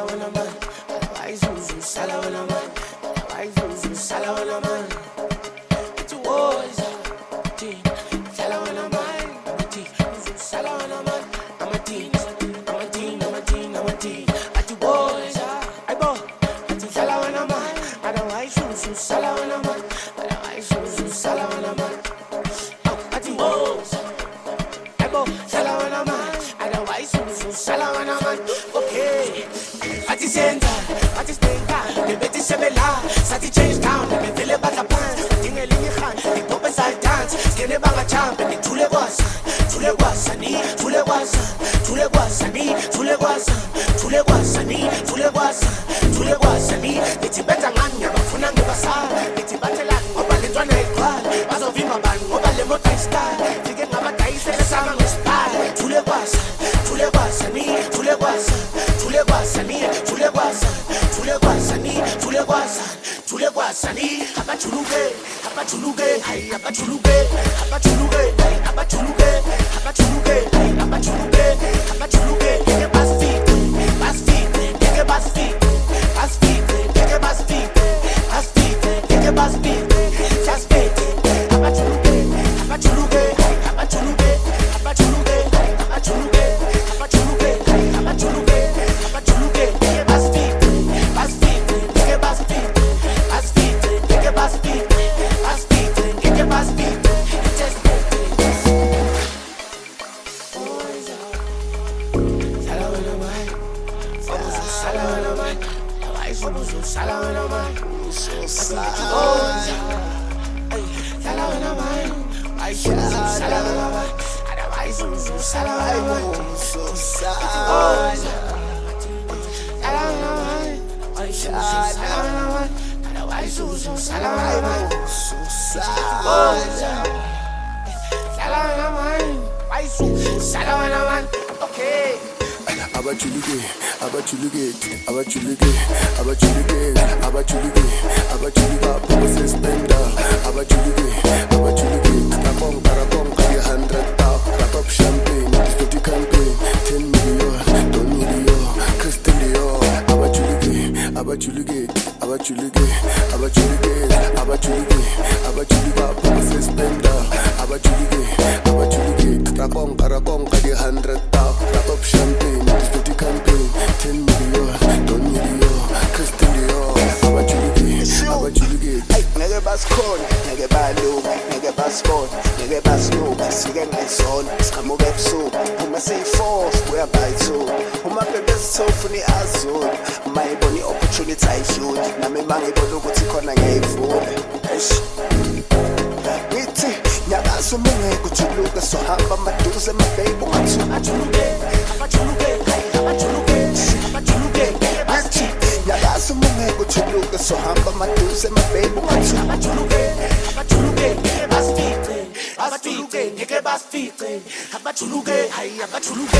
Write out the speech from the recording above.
salawana man. Why Zuzu salawana man? Why Zuzu salawana man? It's a war, salawana man. I'm a teen, salawana man. I'm a teen, I'm a teen, I'm a teen, I'm a teen. At the boys, I go. At the salawana man. I don't why Zuzu salawana man. I don't why Zuzu salawana man. At the boys, I go. Salawana man. I don't why Zuzu salawana man. Okay. At the center, at the center, the betty sebela, sati change town, the feel about the pants, ding a lingy hand, the pop side dance, skin a bag of champ, and the tule guasani, tule guasani, the Tibetan anya, Funanga Basa, the Tibetalan, Obaletwana Equal, Azovima Ban, Obalemota style, Tigan Amatais, and the Saman style, tule guasani, okay. Abachuluge,